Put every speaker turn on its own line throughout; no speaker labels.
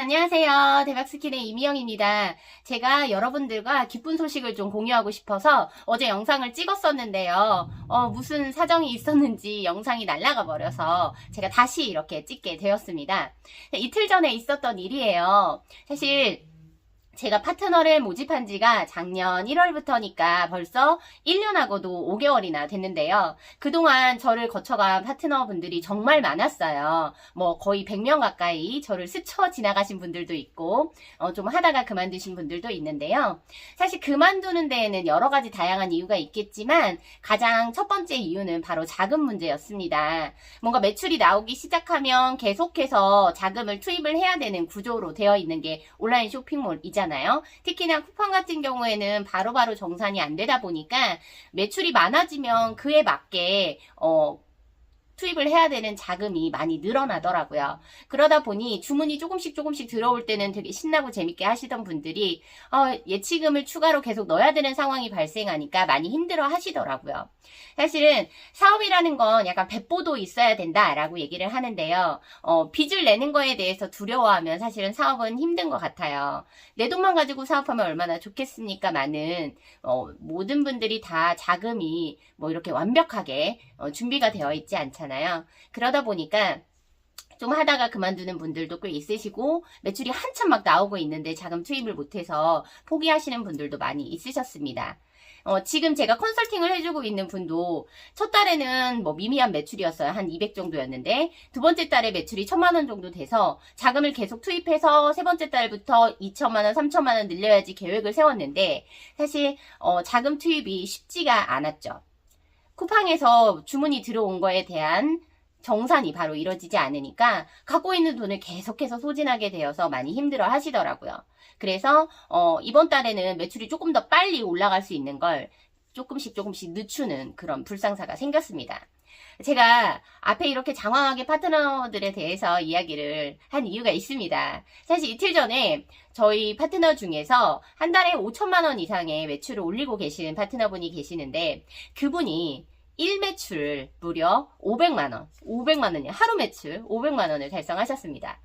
안녕하세요. 대박스킨의 이미영입니다. 제가 여러분들과 기쁜 소식을 좀 공유하고 싶어서 어제 영상을 찍었었는데요. 무슨 사정이 있었는지 영상이 날아가 버려서 제가 다시 이렇게 찍게 되었습니다. 이틀 전에 있었던 일이에요. 사실 제가 파트너를 모집한 지가 작년 1월부터니까 벌써 1년하고도 5개월이나 됐는데요. 그동안 저를 거쳐간 파트너분들이 정말 많았어요. 거의 100명 가까이 저를 스쳐 지나가신 분들도 있고 좀 하다가 그만두신 분들도 있는데요. 사실 그만두는 데에는 여러 가지 다양한 이유가 있겠지만 가장 첫 번째 이유는 바로 자금 문제였습니다. 뭔가 매출이 나오기 시작하면 계속해서 자금을 투입을 해야 되는 구조로 되어 있는 게 온라인 쇼핑몰이잖아요. 특히나 쿠팡 같은 경우에는 바로바로 정산이 안 되다 보니까 매출이 많아지면 그에 맞게 투입을 해야 되는 자금이 많이 늘어나더라고요. 그러다 보니 주문이 조금씩 들어올 때는 되게 신나고 재밌게 하시던 분들이 예치금을 추가로 계속 넣어야 되는 상황이 발생하니까 많이 힘들어 하시더라고요. 사실은 사업이라는 건 약간 배포도 있어야 된다라고 얘기를 하는데요. 빚을 내는 거에 대해서 두려워하면 사실은 사업은 힘든 것 같아요. 내 돈만 가지고 사업하면 얼마나 좋겠습니까? 모든 분들이 다 자금이 이렇게 완벽하게 준비가 되어 있지 않잖아요. 그러다 보니까 좀 하다가 그만두는 분들도 꽤 있으시고 매출이 한참 막 나오고 있는데 자금 투입을 못해서 포기하시는 분들도 많이 있으셨습니다. 지금 제가 컨설팅을 해주고 있는 분도 첫 달에는 미미한 매출이었어요. 한 200 정도였는데 두 번째 달에 매출이 1000만 원 정도 돼서 자금을 계속 투입해서 세 번째 달부터 2천만 원, 3천만 원 늘려야지 계획을 세웠는데 사실 자금 투입이 쉽지가 않았죠. 쿠팡에서 주문이 들어온 거에 대한 정산이 바로 이루어지지 않으니까 갖고 있는 돈을 계속해서 소진하게 되어서 많이 힘들어 하시더라고요. 그래서 이번 달에는 매출이 조금 더 빨리 올라갈 수 있는 걸 조금씩 늦추는 그런 불상사가 생겼습니다. 제가 앞에 이렇게 장황하게 파트너들에 대해서 이야기를 한 이유가 있습니다. 사실 이틀 전에 저희 파트너 중에서 한 달에 5천만 원 이상의 매출을 올리고 계시는 파트너분이 계시는데 그분이 1매출 무려 500만 원이요. 하루 매출 500만 원을 달성하셨습니다.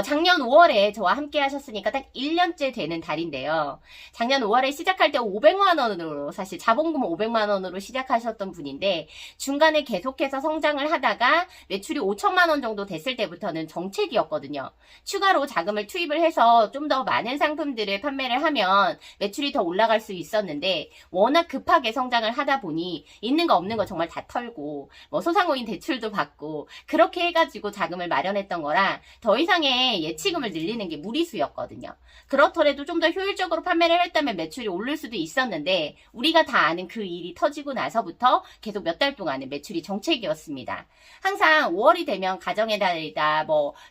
작년 5월에 저와 함께 하셨으니까 딱 1년째 되는 달인데요. 작년 5월에 시작할 때 500만 원으로 사실 자본금 500만 원으로 시작하셨던 분인데 중간에 계속해서 성장을 하다가 매출이 5천만 원 정도 됐을 때부터는 정체기였거든요. 추가로 자금을 투입을 해서 좀 더 많은 상품들을 판매를 하면 매출이 더 올라갈 수 있었는데 워낙 급하게 성장을 하다 보니 있는 거 없는 거 정말 다 털고 소상공인 대출도 받고 그렇게 해가지고 자금을 마련했던 거라 더 이상의 예치금을 늘리는 게 무리수였거든요. 그렇더라도 좀 더 효율적으로 판매를 했다면 매출이 오를 수도 있었는데 우리가 다 아는 그 일이 터지고 나서부터 계속 몇 달 동안은 매출이 정체기였습니다. 항상 5월이 되면 가정의 달이다,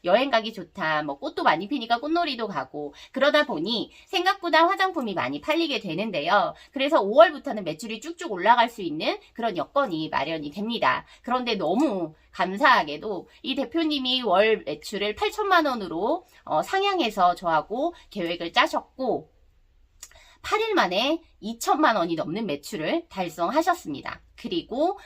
여행 가기 좋다, 꽃도 많이 피니까 꽃놀이도 가고 그러다 보니 생각보다 화장품이 많이 팔리게 되는데요. 그래서 5월부터는 매출이 쭉쭉 올라갈 수 있는 그런 여건이 마련이 됩니다. 그런데 너무 감사하게도 이 대표님이 월 매출을 8천만 원으로 상향해서 저하고 계획을 짜셨고 8일 만에 2천만 원이 넘는 매출을 달성하셨습니다. 그리고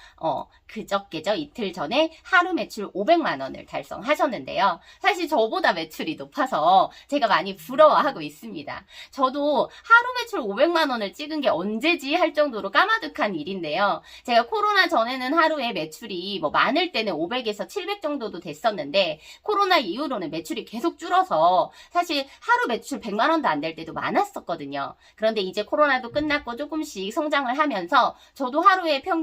그저께죠 이틀 전에 하루 매출 500만 원을 달성하셨는데요. 사실 저보다 매출이 높아서 제가 많이 부러워하고 있습니다. 저도 하루 매출 500만 원을 찍은 게 언제지 할 정도로 까마득한 일인데요. 제가 코로나 전에는 하루에 매출이 많을 때는 500에서 700 정도도 됐었는데 코로나 이후로는 매출이 계속 줄어서 사실 하루 매출 100만 원도 안 될 때도 많았었거든요. 그런데 이제 코로나도 끝났고 조금씩 성장을 하면서 저도 하루에 평균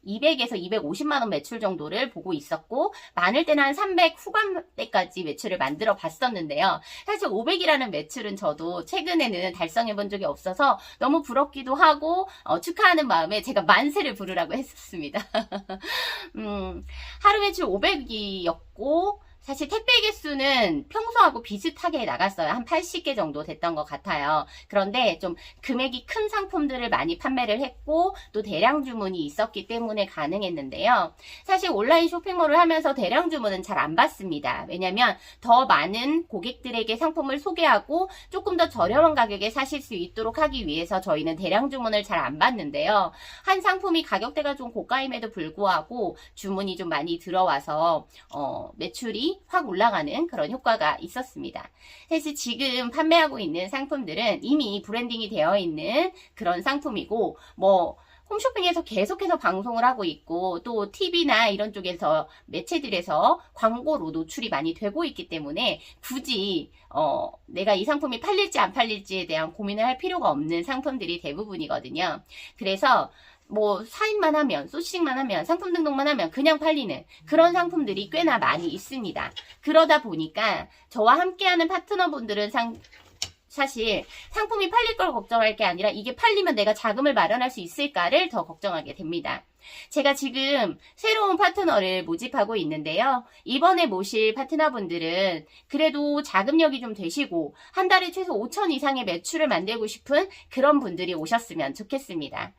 200에서 250만 원 매출 정도를 보고 있었고 많을 때는 한 300 후반대까지 매출을 만들어 봤었는데요. 사실 500이라는 매출은 저도 최근에는 달성해 본 적이 없어서 너무 부럽기도 하고 축하하는 마음에 제가 만세를 부르라고 했었습니다. 하루 매출 500이었고 사실 택배 개수는 평소하고 비슷하게 나갔어요. 한 80개 정도 됐던 것 같아요. 그런데 좀 금액이 큰 상품들을 많이 판매를 했고 또 대량 주문이 있었기 때문에 가능했는데요. 사실 온라인 쇼핑몰을 하면서 대량 주문은 잘 안 받습니다. 왜냐면 더 많은 고객들에게 상품을 소개하고 조금 더 저렴한 가격에 사실 수 있도록 하기 위해서 저희는 대량 주문을 잘 안 받는데요. 한 상품이 가격대가 좀 고가임에도 불구하고 주문이 좀 많이 들어와서 매출이 성장률이 확 올라가는 그런 효과가 있었습니다. 사실 지금 판매하고 있는 상품들은 이미 브랜딩이 되어 있는 그런 상품이고, 뭐 홈쇼핑에서 계속해서 방송을 하고 있고, 또 TV나 이런 쪽에서 매체들에서 광고로 노출이 많이 되고 있기 때문에 굳이 내가 이 상품이 팔릴지 안 팔릴지에 대한 고민을 할 필요가 없는 상품들이 대부분이거든요. 그래서 뭐 사인만 하면, 소식만 하면, 상품 등록만 하면 그냥 팔리는 그런 상품들이 꽤나 많이 있습니다. 그러다 보니까 저와 함께하는 파트너분들은 사실 상품이 팔릴 걸 걱정할 게 아니라 이게 팔리면 내가 자금을 마련할 수 있을까를 더 걱정하게 됩니다. 제가 지금 새로운 파트너를 모집하고 있는데요. 이번에 모실 파트너분들은 그래도 자금력이 좀 되시고 한 달에 최소 5천 이상의 매출을 만들고 싶은 그런 분들이 오셨으면 좋겠습니다.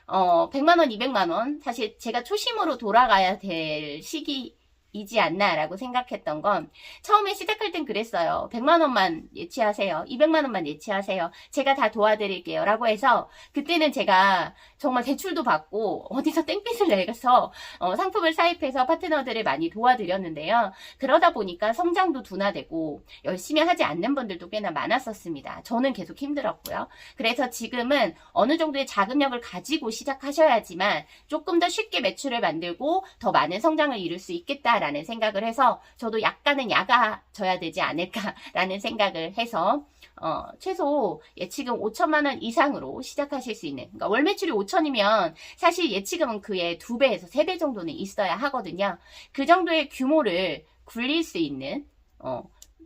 100만원, 200만원, 사실 제가 초심으로 돌아가야 될 시기이지 않나라고 생각했던 건, 처음에 시작할 땐 그랬어요. 100만원만 예치하세요. 200만원만 예치하세요. 제가 다 도와드릴게요. 라고 해서, 그때는 제가 정말 대출도 받고, 어디서 땡빛을 내서 상품을 사입해서 파트너들을 많이 도와드렸는데요. 그러다 보니까 성장도 둔화되고, 열심히 하지 않는 분들도 꽤나 많았었습니다. 저는 계속 힘들었고요. 그래서 지금은 어느 정도의 자금력을 가지고 시작하셔야지만 조금 더 쉽게 매출을 만들고 더 많은 성장을 이룰 수 있겠다라는 생각을 해서, 저도 약간은 야가져야 되지 않을까라는 생각을 해서 최소 예치금 5천만 원 이상으로 시작하실 수 있는, 그러니까 월 매출이 5천이면 사실 예치금은 그의 2배에서 3배 정도는 있어야 하거든요. 그 정도의 규모를 굴릴 수 있는,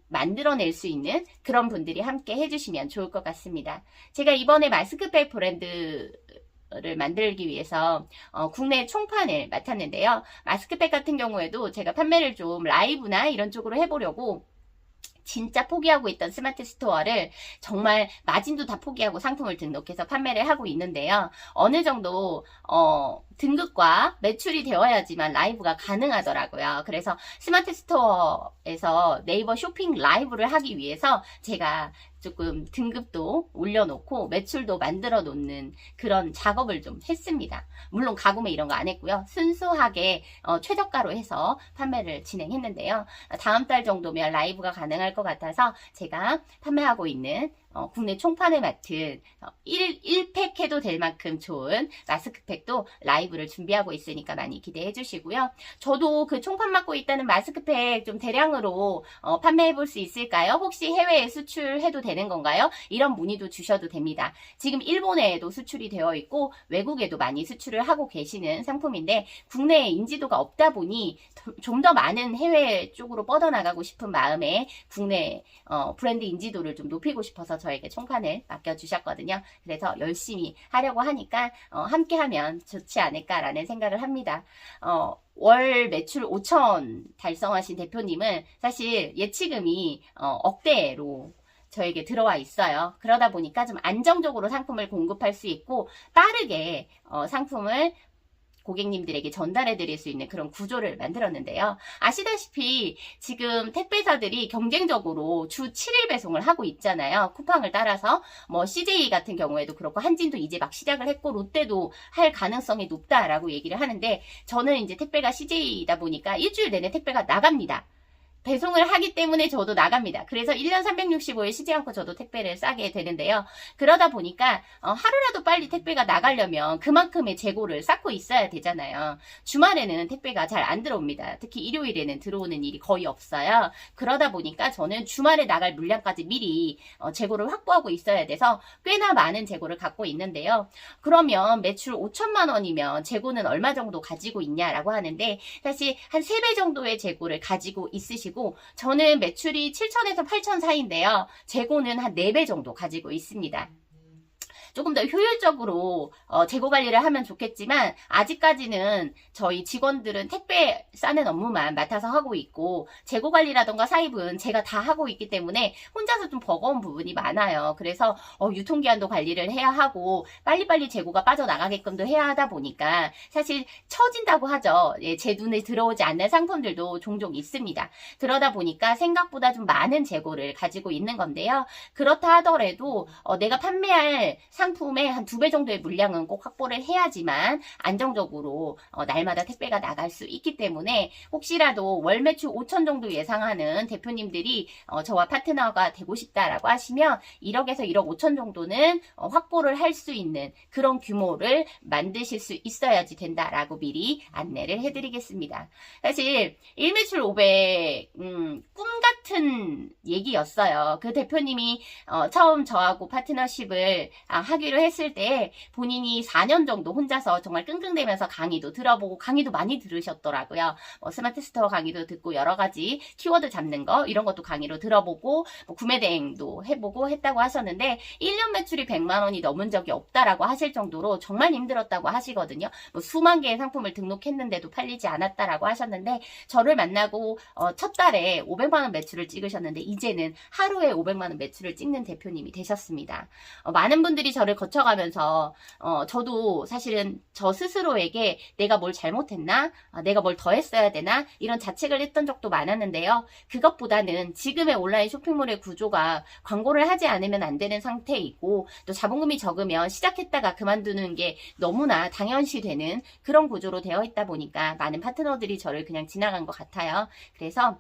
만들어낼 수 있는 그런 분들이 함께 해주시면 좋을 것 같습니다. 제가 이번에 마스크팩 브랜드 를 만들기 위해서 국내 총판을 맡았는데요. 마스크팩 같은 경우에도 제가 판매를 좀 라이브나 이런 쪽으로 해보려고 진짜 포기하고 있던 스마트 스토어를 정말 마진도 다 포기하고 상품을 등록해서 판매를 하고 있는데요. 어느 정도 등급과 매출이 되어야지만 라이브가 가능하더라고요. 그래서 스마트 스토어에서 네이버 쇼핑 라이브를 하기 위해서 제가 조금 등급도 올려놓고 매출도 만들어 놓는 그런 작업을 좀 했습니다. 물론 가구매 이런 거 안 했고요. 순수하게 최저가로 해서 판매를 진행했는데요. 다음 달 정도면 라이브가 가능할 것 같아서 제가 판매하고 있는 국내 총판을 맡은 1팩 해도 될 만큼 좋은 마스크팩도 라이브를 준비하고 있으니까 많이 기대해 주시고요. 저도 그 총판 맡고 있다는 마스크팩 좀 대량으로 판매해 볼 수 있을까요? 혹시 해외에 수출해도 되는 건가요? 이런 문의도 주셔도 됩니다. 지금 일본에도 수출이 되어 있고 외국에도 많이 수출을 하고 계시는 상품인데, 국내에 인지도가 없다 보니 좀 더 많은 해외 쪽으로 뻗어나가고 싶은 마음에 국내 브랜드 인지도를 좀 높이고 싶어서 저에게 총판을 맡겨주셨거든요. 그래서 열심히 하려고 하니까 함께하면 좋지 않을까라는 생각을 합니다. 월 매출 5천 달성하신 대표님은 사실 예치금이 억대로 저에게 들어와 있어요. 그러다 보니까 좀 안정적으로 상품을 공급할 수 있고 빠르게 상품을 고객님들에게 전달해 드릴 수 있는 그런 구조를 만들었는데요. 아시다시피 지금 택배사들이 경쟁적으로 주 7일 배송을 하고 있잖아요. 쿠팡을 따라서 뭐 CJ 같은 경우에도 그렇고, 한진도 이제 막 시작을 했고, 롯데도 할 가능성이 높다라고 얘기를 하는데, 저는 이제 택배가 CJ이다 보니까 일주일 내내 택배가 나갑니다. 배송을 하기 때문에 저도 나갑니다. 그래서 1년 365일 쉬지 않고 저도 택배를 싸게 되는데요. 그러다 보니까 하루라도 빨리 택배가 나가려면 그만큼의 재고를 쌓고 있어야 되잖아요. 주말에는 택배가 잘 안 들어옵니다. 특히 일요일에는 들어오는 일이 거의 없어요. 그러다 보니까 저는 주말에 나갈 물량까지 미리 재고를 확보하고 있어야 돼서 꽤나 많은 재고를 갖고 있는데요. 그러면 매출 5천만 원이면 재고는 얼마 정도 가지고 있냐라고 하는데, 사실 한 3배 정도의 재고를 가지고 있으시고, 저는 매출이 7천에서 8천 사이인데요. 재고는 한 4배 정도 가지고 있습니다. 조금 더 효율적으로 재고 관리를 하면 좋겠지만, 아직까지는 저희 직원들은 택배 싸는 업무만 맡아서 하고 있고, 재고 관리라던가 사입은 제가 다 하고 있기 때문에 혼자서 좀 버거운 부분이 많아요. 그래서 유통기한도 관리를 해야 하고 빨리빨리 재고가 빠져나가게끔도 해야 하다 보니까 사실 처진다고 하죠. 제 눈에 들어오지 않는 상품들도 종종 있습니다. 그러다 보니까 생각보다 좀 많은 재고를 가지고 있는 건데요. 그렇다 하더라도 내가 판매할 상품의 한 2배 정도의 물량은 꼭 확보를 해야지만 안정적으로 날마다 택배가 나갈 수 있기 때문에 혹시라도 월 매출 5천 정도 예상하는 대표님들이 저와 파트너가 되고 싶다라고 하시면 1억에서 1억 5천 정도는 확보를 할 수 있는 그런 규모를 만드실 수 있어야지 된다라고 미리 안내를 해드리겠습니다. 사실 1매출 500 꿈 같은 얘기였어요. 그 대표님이 처음 저하고 파트너십을 하기로 했을 때 본인이 4년 정도 혼자서 정말 끙끙대면서 강의도 들어보고 강의도 많이 들으셨더라고요. 스마트 스토어 강의도 듣고 여러 가지 키워드 잡는 거 이런 것도 강의로 들어보고 구매 대행도 해보고 했다고 하셨는데 1년 매출이 100만 원이 넘은 적이 없다라고 하실 정도로 정말 힘들었다고 하시거든요. 수만 개의 상품을 등록했는데도 팔리지 않았다라고 하셨는데 저를 만나고 첫 달에 500만 원 매출을 찍으셨는데 이제는 하루에 500만 원 매출을 찍는 대표님이 되셨습니다. 많은 분들이 저를 거쳐가면서 저도 사실은 저 스스로에게 내가 뭘 잘못했나? 내가 뭘 더 했어야 되나? 이런 자책을 했던 적도 많았는데요. 그것보다는 지금의 온라인 쇼핑몰의 구조가 광고를 하지 않으면 안 되는 상태이고 또 자본금이 적으면 시작했다가 그만두는 게 너무나 당연시되는 그런 구조로 되어 있다 보니까 많은 파트너들이 저를 그냥 지나간 것 같아요. 그래서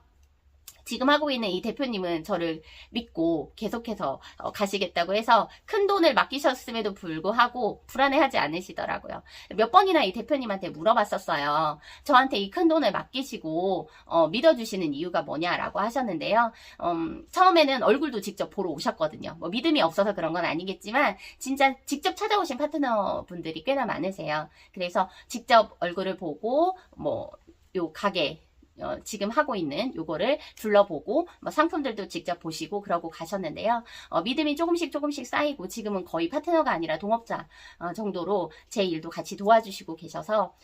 지금 하고 있는 이 대표님은 저를 믿고 계속해서 가시겠다고 해서 큰 돈을 맡기셨음에도 불구하고 불안해하지 않으시더라고요. 몇 번이나 이 대표님한테 물어봤었어요. 저한테 이 큰 돈을 맡기시고 믿어주시는 이유가 뭐냐라고 하셨는데요. 처음에는 얼굴도 직접 보러 오셨거든요. 믿음이 없어서 그런 건 아니겠지만 진짜 직접 찾아오신 파트너분들이 꽤나 많으세요. 그래서 직접 얼굴을 보고 요 가게 지금 하고 있는 요거를 둘러보고 상품들도 직접 보시고 그러고 가셨는데요. 믿음이 조금씩 쌓이고 지금은 거의 파트너가 아니라 동업자 정도로 제 일도 같이 도와주시고 계셔서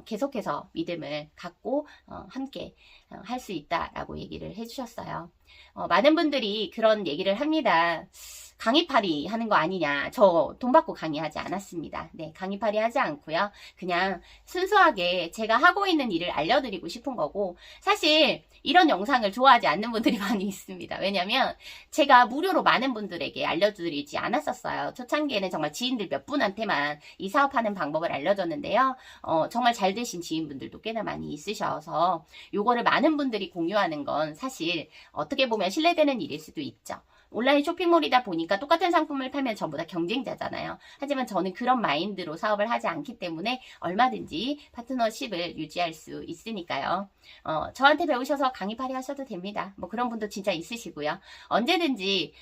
계속해서 믿음을 갖고 함께 할 수 있다라고 얘기를 해주셨어요. 많은 분들이 그런 얘기를 합니다. 강의팔이 하는 거 아니냐. 저 돈 받고 강의하지 않았습니다. 네, 강의팔이 하지 않고요. 그냥 순수하게 제가 하고 있는 일을 알려드리고 싶은 거고 사실 이런 영상을 좋아하지 않는 분들이 많이 있습니다. 왜냐면 제가 무료로 많은 분들에게 알려드리지 않았었어요. 초창기에는 정말 지인들 몇 분한테만 이 사업하는 방법을 알려줬는데요. 정말 잘 되신 지인분들도 꽤나 많이 있으셔서 요거를 많은 분들이 공유하는 건 사실 어떻게 보면 신뢰되는 일일 수도 있죠. 온라인 쇼핑몰이다 보니까 똑같은 상품을 팔면 전부 다 경쟁자잖아요. 하지만 저는 그런 마인드로 사업을 하지 않기 때문에 얼마든지 파트너십을 유지할 수 있으니까요. 저한테 배우셔서 강의팔이 하셔도 됩니다. 그런 분도 진짜 있으시고요. 언제든지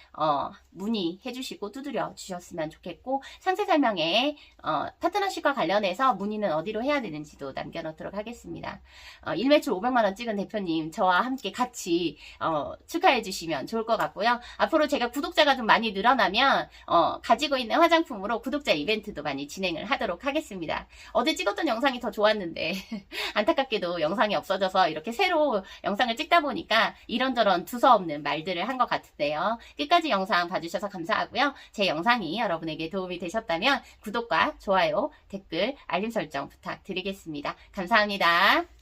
문의해 주시고 두드려 주셨으면 좋겠고 상세 설명에 파트너십과 관련해서 문의는 어디로 해야 되는지도 남겨놓도록 하겠습니다. 1매출 500만 원 찍은 대표님 저와 함께 같이 축하해 주시면 좋을 것 같고요. 앞으로 제가 구독자가 좀 많이 늘어나면 가지고 있는 화장품으로 구독자 이벤트도 많이 진행을 하도록 하겠습니다. 어제 찍었던 영상이 더 좋았는데 안타깝게도 영상이 없어져서 이렇게 새로 영상을 찍다 보니까 이런저런 두서없는 말들을 한 것 같은데요. 끝까지 영상 봐주셔서 감사하고요. 제 영상이 여러분에게 도움이 되셨다면 구독과 좋아요, 댓글, 알림 설정 부탁드리겠습니다. 감사합니다.